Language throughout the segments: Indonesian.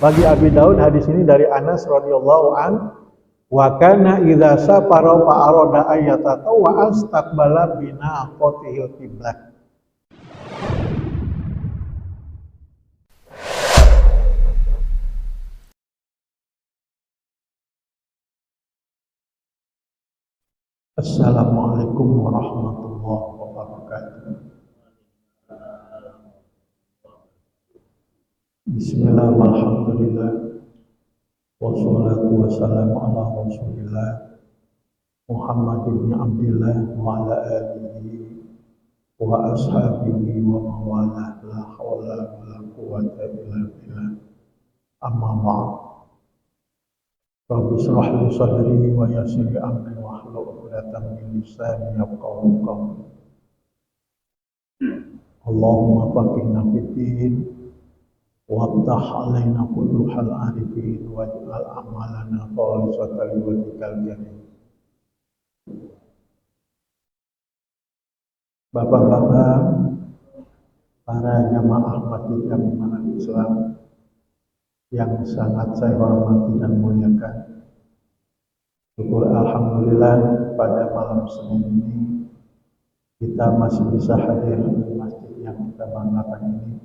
Bagi Abi Daud hadis ini dari Anas radhiyallahu an, wa kana idza safara fa arada ayata wa astaqbala bina qatihil qiblah. Assalamualaikum warahmatullahi wabarakatuh. Bismillah, alhamdulillah, wassalatu wassalamu ala rasulillah Muhammad ibn Abdillah wa ala alihi wa ashabihi wa mawalah, la hawla wa la quwwata illa billah, amma ba'd. Rabbi shrah li sadri wa yassir li amri wa hlul 'uqdatam min lisani yafqahu qawli. Allahumma faqihna fid-din waftah alaina futuhal arifin waj'al amalana khalisatan liwajhikal karim. Bapak-bapak, para jamaah masjid Jami'ah Islam yang sangat saya hormati dan muliakan, syukur alhamdulillah pada malam Senin ini kita masih bisa hadir di masjid yang kita banggakan ini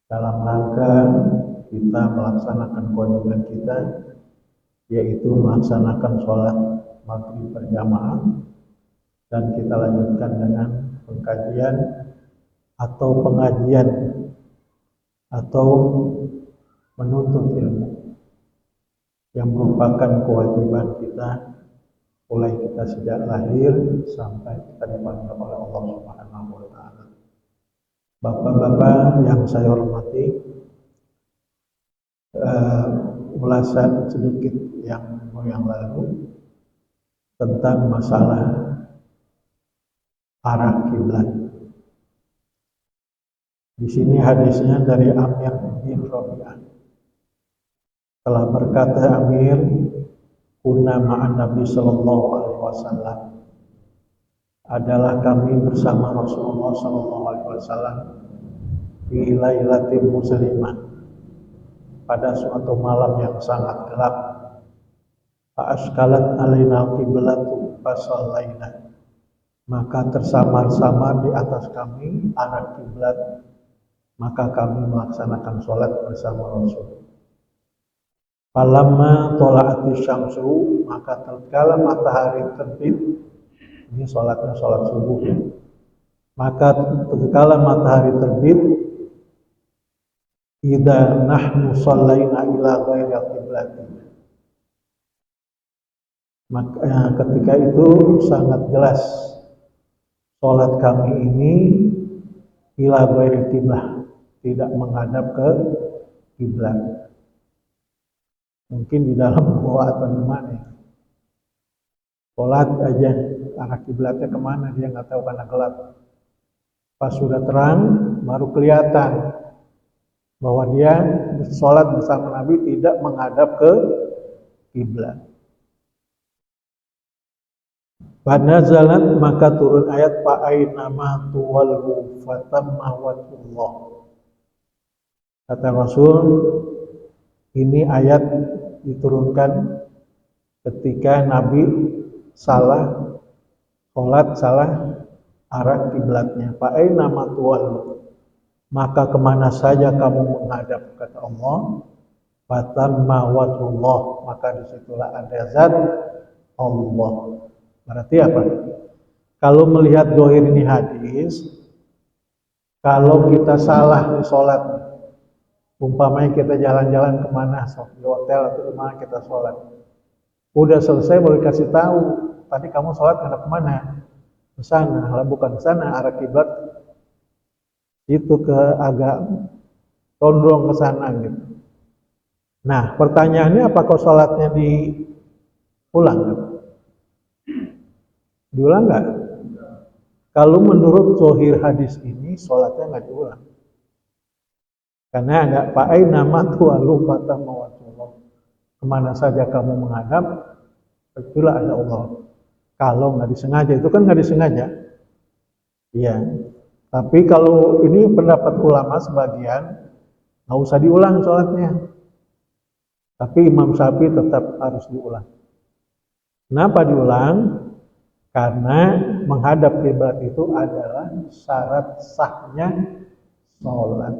dalam rangka kita melaksanakan kewajiban kita, yaitu melaksanakan sholat maghrib berjamaah, dan kita lanjutkan dengan pengkajian atau pengajian atau menuntut ilmu yang merupakan kewajiban kita mulai kita sejak lahir sampai kita dipanggil oleh Allah Subhanahu wa taala. Bapak-bapak yang saya hormati, ulasan sedikit yang lalu tentang masalah arah kiblat. Di sini hadisnya dari Amir bin Rabi'ah. Telah berkata Amir, kunna ma'an Nabi sallallahu alaihi wasallam, adalah kami bersama Rasulullah sallallahu alaihi wasallam fi lailatin muslimah, pada suatu malam yang sangat gelap. Fa askalat alaina qiblatu fasallaina, maka tersamar-samar di atas kami arah kiblat, maka kami melaksanakan sholat bersama Rasul. Falamma tola'ati syamsu, maka tatkala matahari terbit, ini sholatnya sholat subuh ya. Maka tatkala matahari terbit, idza nahnu shallaina ila ghairi al-qiblat, maka ketika itu sangat jelas sholat kami ini ila ghairi qiblah, tidak menghadap ke kiblat. Mungkin di dalam gua atau di mana. Sholat aja arah kiblatnya kemana dia nggak tahu karena gelap. Pas sudah terang baru kelihatan bahwa dia sholat bersama Nabi tidak menghadap ke kiblat. Fanazalat, maka turun ayat fa'aina ma tuwallu fatamma wajhullah. Kata Rasul, ini ayat diturunkan ketika Nabi salah sholat, salah arah kiblatnya. Fa'aina ma tuwallu, maka kemana saja kamu menghadap, kata Allah, fatamma wajhullah, maka disitulah ada zat Allah. Berarti apa? Kalau melihat dohir ini hadis, kalau kita salah di sholat, umpamanya kita jalan-jalan kemana, di hotel atau kemana kita sholat, udah selesai baru dikasih tahu, tadi kamu sholat ngadep kemana? Ke sana, kalau bukan ke sana, arah kiblat itu ke agak condong ke sana gitu. Nah, pertanyaannya apakah sholatnya diulang? Diulang nggak? Kalau menurut zahir hadis ini, sholatnya nggak diulang. Karena ada fa'aina ma tuwallu fatamma wajhullah, kemana saja kamu menghadap, itulah ada Allah. Kalau nggak disengaja, itu kan nggak disengaja. Iya. Tapi kalau ini pendapat ulama sebagian, nggak usah diulang sholatnya. Tapi Imam Syafi'i tetap harus diulang. Kenapa diulang? Karena menghadap kiblat itu adalah syarat sahnya sholat.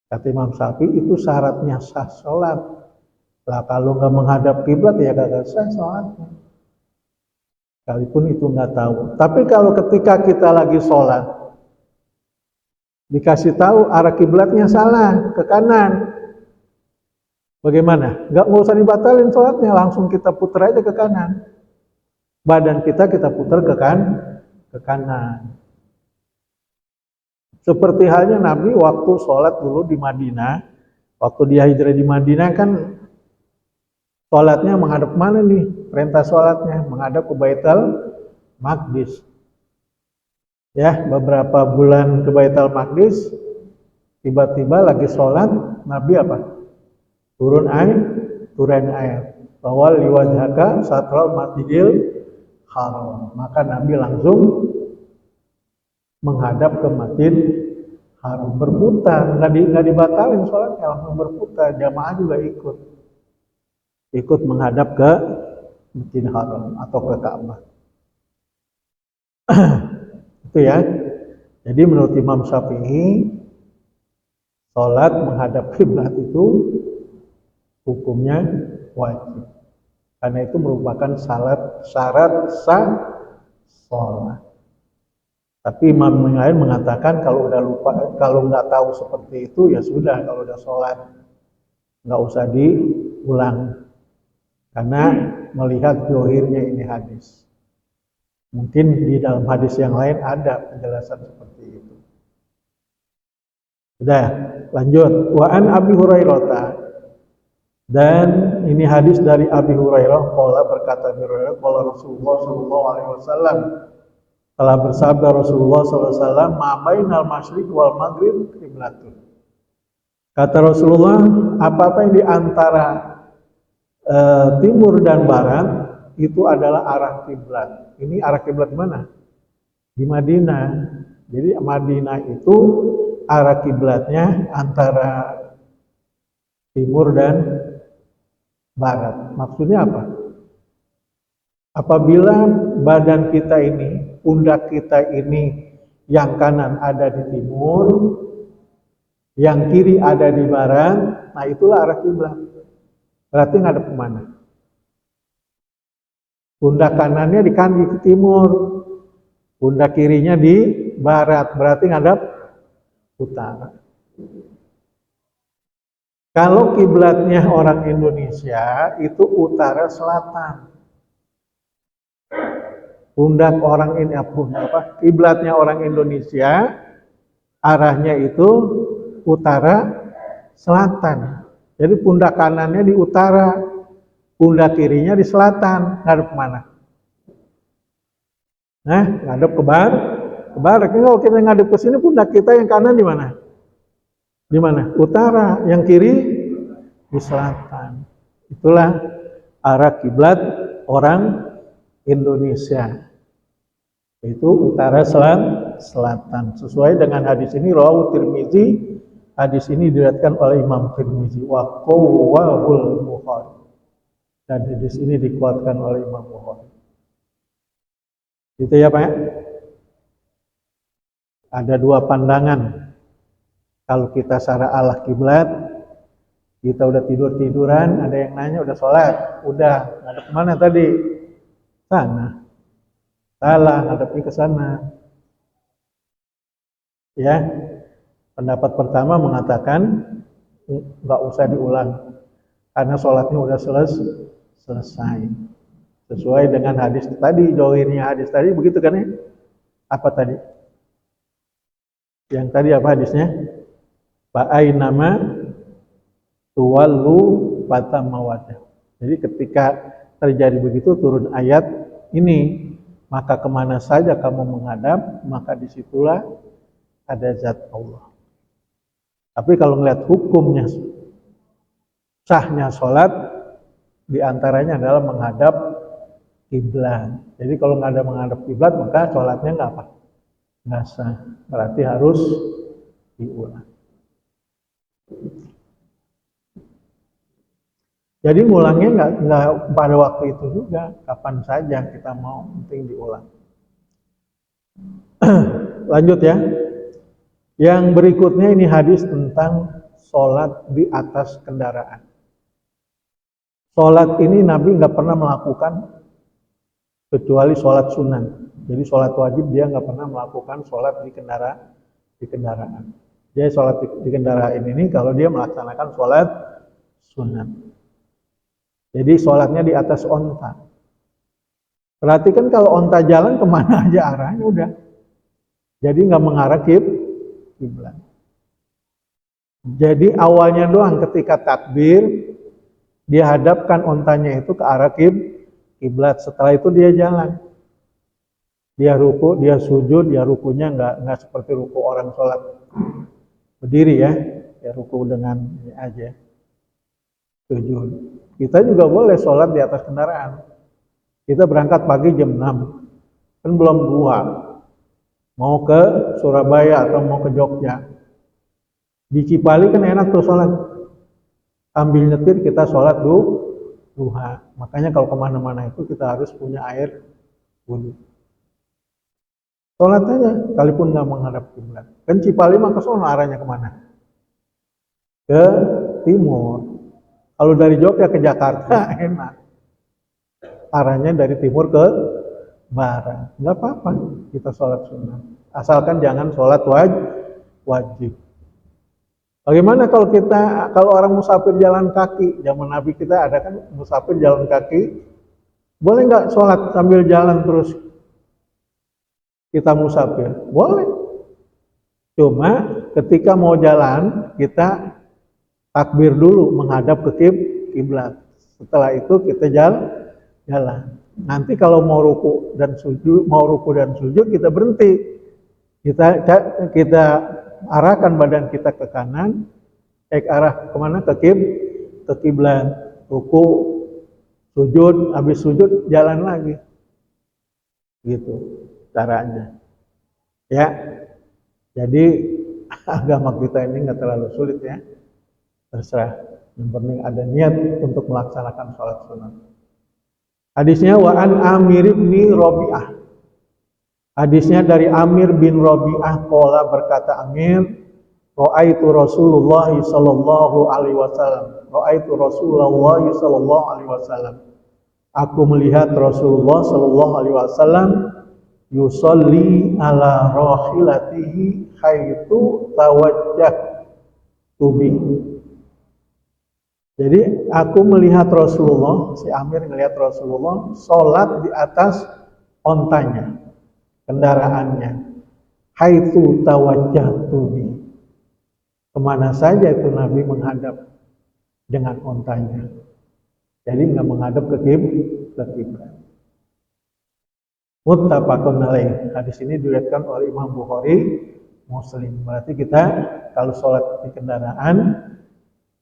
Kata Imam Syafi'i itu syaratnya sah sholat. Lah kalau nggak menghadap kiblat ya kagak sah sholatnya. Sekalipun itu nggak tahu. Tapi kalau ketika kita lagi sholat, dikasih tahu arah kiblatnya salah, ke kanan. Bagaimana? Nggak usah dibatalin sholatnya, langsung kita putar aja ke kanan. Badan kita putar ke kanan. Seperti halnya Nabi waktu sholat dulu di Madinah, waktu dia hijrah di Madinah kan sholatnya menghadap mana nih? Perintah sholatnya menghadap ke Baitul Maqdis. Ya, beberapa bulan ke Baitul Maqdis, tiba-tiba lagi sholat, Nabi apa? Turun ayat. Bawal liwajhaka satral masjidil haram. Maka Nabi langsung menghadap ke Masjid Haram, berputar, nggak dibatalin sholatnya, langsung berputar. Jamaah juga ikut menghadap ke Masjid Haram atau ke Ka'bah. Itu ya. Jadi menurut Imam Syafi'i, sholat menghadap kiblat itu hukumnya wajib. Karena itu merupakan syarat sah sholat. Tapi imam yang lain mengatakan kalau udah lupa, kalau nggak tahu seperti itu ya sudah, kalau udah sholat nggak usah diulang. Karena melihat johirnya ini hadis. Mungkin di dalam hadis yang lain ada penjelasan seperti itu. Sudah, lanjut. Wa an Abi Hurairah. Dan ini hadis dari Abi Hurairah, qala berkata Abi Hurairah, qala Rasulullah sallallahu alaihi wasallam, telah bersabda Rasulullah SAW, ma bainal masyriq wal maghrib qiblatun. Kata Rasulullah, apa-apa yang di antara timur dan barat itu adalah arah kiblat. Ini arah kiblat mana? Di Madinah. Jadi Madinah itu arah kiblatnya antara timur dan barat. Maksudnya apa? Apabila badan kita ini, pundak kita ini, yang kanan ada di timur, yang kiri ada di barat, nah itulah arah kiblat. Berarti ngadep kemana? Pundak kanannya di timur, pundak kirinya di barat, berarti ngadep utara. Kalau kiblatnya orang Indonesia itu utara selatan. Pundak orang ini kiblatnya orang Indonesia arahnya itu utara selatan. Jadi pundak kanannya di utara, pundak kirinya di selatan. Ngadep mana? Nah, ngadep ke barat. Kalau kita ngadep ke sini, pundak kita yang kanan di mana? Di mana? Utara, yang kiri di selatan. Itulah arah kiblat orang Indonesia, itu utara selatan. Sesuai dengan hadis ini, rawahu Tirmizi. Hadis ini diriwayatkan oleh Imam Tirmizi wa qawwahul Bukhari. Dan hadis ini dikuatkan oleh Imam Bukhari. Gitu ya Pak. Ada dua pandangan. Kalau kita secara Allah kiblat, kita udah tiduran, ada yang nanya udah sholat, udah ngadep mana tadi? Sana. Salah, ngadepnya ke sana. Ya. Pendapat pertama mengatakan nggak usah diulang karena sholatnya udah selesai. Sesuai dengan hadis tadi, johirnya hadis tadi begitu kan ya? Apa tadi? Yang tadi apa hadisnya? Ba'ai nama tuwallu fatamma wajah. Jadi ketika terjadi begitu turun ayat ini, maka kemana saja kamu menghadap, maka disitulah ada zat Allah. Tapi kalau melihat hukumnya, sahnya sholat, diantaranya adalah menghadap kiblat. Jadi kalau nggak ada menghadap kiblat, maka sholatnya nggak sah. Berarti harus diulang. Jadi ngulangnya nggak pada waktu itu juga, kapan saja kita mau, penting diulang. Lanjut ya. Yang berikutnya ini hadis tentang sholat di atas kendaraan. Sholat ini Nabi nggak pernah melakukan kecuali sholat sunnah. Jadi sholat wajib dia nggak pernah melakukan sholat di kendaraan. Jadi sholat di kendaraan ini kalau dia melaksanakan sholat sunnah. Jadi sholatnya di atas onta. Perhatikan kalau onta jalan kemana aja arahnya udah. Jadi nggak mengarah kiblat. Jadi awalnya doang ketika takbir dia hadapkan ontanya itu ke arah kiblat. Setelah itu dia jalan. Dia ruku, dia sujud, dia rukunya nggak seperti ruku orang sholat berdiri ya. Ya ruku dengan ini aja. Sujud. Kita juga boleh sholat di atas kendaraan. Kita berangkat pagi jam 6. Kan belum buka. Mau ke Surabaya atau mau ke Jogja. Di Cipali kan enak tuh sholat. Ambil nyetir kita sholat duha. Makanya kalau kemana-mana itu kita harus punya air wudhu. Sholat aja, sekalipun nggak menghadap kiblat. Kan Cipali mah ke sono arahnya kemana? Ke timur. Kalau dari Jogja ke Jakarta enak. Arahnya dari timur ke barat. Nggak apa-apa kita sholat sunnah. Asalkan jangan sholat wajib. Bagaimana kalau orang musafir jalan kaki? Zaman Nabi kita ada kan musafir jalan kaki. Boleh nggak sholat sambil jalan terus kita musafir? Boleh. Cuma ketika mau jalan kita takbir dulu menghadap ke kiblat. Setelah itu kita jalan. Nanti kalau mau ruku dan sujud kita berhenti. Kita arahkan badan kita ke kanan, arah kemana? Ke kiblat. Ruku, sujud, habis sujud jalan lagi. Gitu caranya. Ya. Jadi agama kita ini nggak terlalu sulit ya. Terserah. Yang penting ada niat untuk melaksanakan sholat sunnah. Hadisnya wa an Amir bin Rabi'ah. Hadisnya dari Amir bin Rabi'ah qala berkata Amir, ra'aitu Rasulullah sallallahu alaihi wasallam. Ra'aitu Rasulullah sallallahu alaihi wasallam. Aku melihat Rasulullah sallallahu alaihi wasallam yusolli ala rahilatihi haitsu tawajjah tubi. Jadi aku melihat Rasulullah, si Amir melihat Rasulullah sholat di atas ontanya, kendaraannya. Haitsu tawajjah tubi. Kemana saja itu Nabi menghadap dengan ontanya. Jadi nggak menghadap ke kiblat. Muttafaqun alaih. Hadis ini diriwayatkan oleh Imam Bukhari, Muslim. Berarti kita kalau sholat di kendaraan,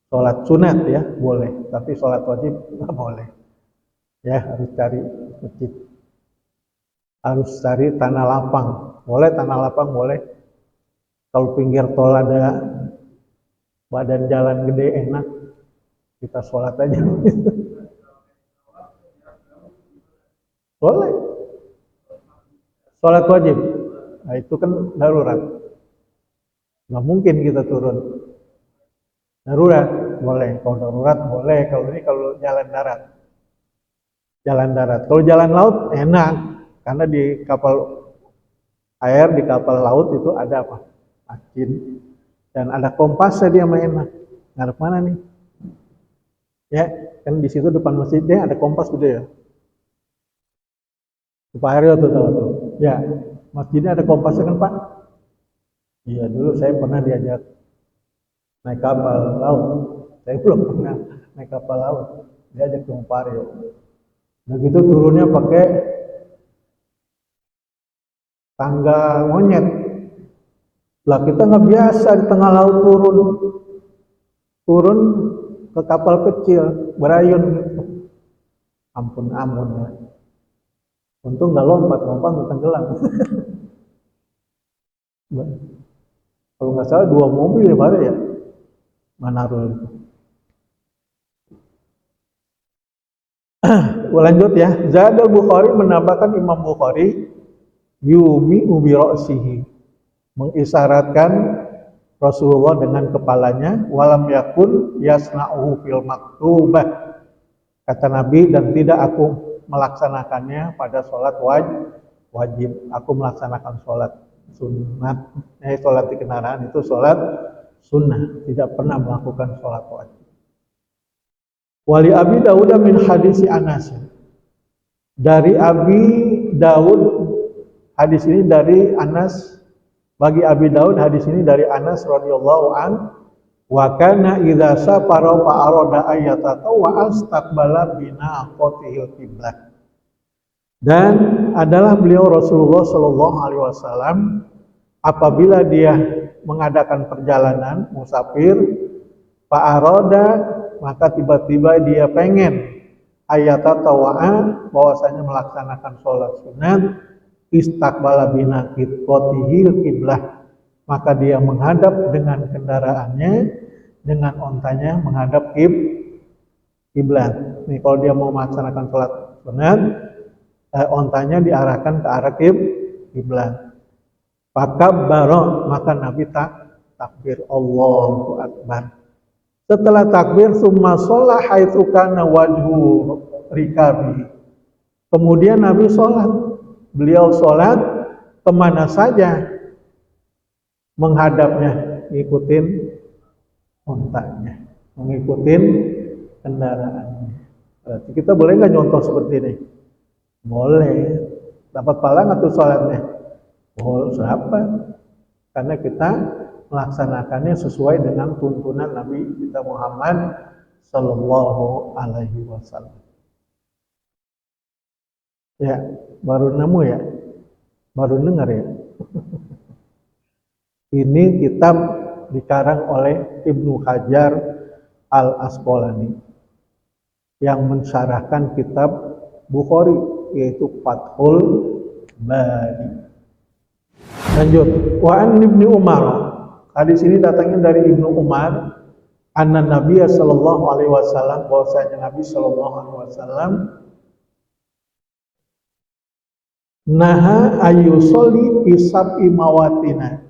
sholat sunat ya boleh, tapi sholat wajib nggak boleh. Ya harus cari masjid, harus cari tanah lapang. Boleh tanah lapang boleh. Kalau pinggir tol ada badan jalan gede enak, kita sholat aja. Boleh. Sholat wajib, nah itu kan darurat. Nggak mungkin kita turun. Darurat boleh, kalau darurat boleh. Kalau jalan darat, jalan darat. Kalau jalan laut enak, karena di kapal air, di kapal laut itu ada apa? Masjid dan ada kompasnya dia mah enak. Ngarep mana nih? Ya, kan di situ depan masjidnya ada kompas gede ya. Pak Aryo tuh tahu tuh. Ya, masjidnya ada kompasnya kan Pak? Iya, dulu saya pernah diajak naik kapal laut. Saya belum pernah naik kapal laut. Diajak ke Pak Aryo. Nah gitu turunnya pakai tangga monyet. Lah kita nggak biasa di tengah laut turun ke kapal kecil, berayun gitu. Ampun ya. Untung nggak lompat tenggelam. Kalau nggak salah 2 mobil ya Pak ya, Manarul itu. lanjut ya. Zadal Bukhari menambahkan Imam Bukhari yumi ubi ra'sihi, mengisyaratkan Rasulullah dengan kepalanya, walam yakun yasna'uhu fil maktubah, kata Nabi, dan tidak aku melaksanakannya pada sholat wajib. Aku melaksanakan sholat sunat, sholat di kendaraan itu sholat sunnah, tidak pernah melakukan sholat wajib. Wali Abi Dawud min hadisi Anas, dari Abi Dawud, hadis ini dari Anas. Bagi Abi Daud hadis ini dari Anas radhiyallahu an, wa kana idza safara fa arada ayata wa astaqbala binaqatihil qiblah. Dan adalah beliau Rasulullah sallallahu alaihi wasallam apabila dia mengadakan perjalanan musafir, fa arada, maka tiba-tiba dia pengen ayata tawa'a, bahwasanya melaksanakan sholat sunat, istaqbala binaqatihil qiblah, maka dia menghadap dengan kendaraannya, dengan ontanya menghadap kiblat. Nih kalau dia mau melaksanakan sholat sunat, ontanya diarahkan ke arah kiblat. Fakabbara, maka Nabi takbir, Allahu Akbar. Setelah takbir, summa sholla haitsu kana wajhu rikabi, kemudian Nabi sholat. Beliau sholat kemana saja menghadapnya, ngikutin ontanya, mengikutin kendaraannya. Berarti kita boleh nggak nyontoh seperti ini? Boleh. Dapat pahala nggak tuh sholatnya? Boleh. Siapa? Karena kita melaksanakannya sesuai dengan tuntunan Nabi kita Muhammad Sallallahu Alaihi Wasallam. Ya, baru nemu ya, baru dengar ya. Ini kitab dikarang oleh Ibnu Hajar Al-Asqalani yang mensyarahkan kitab Bukhari, yaitu Fathul Bari. Lanjut, wa an Ibnu Umar, hadis ini datangnya dari Ibnu Umar, anna Nabiya sallallahu alaihi wasallam, bahwasanya Nabi sallallahu alaihi wasallam naha ayyusolli fi sab'i mawatina,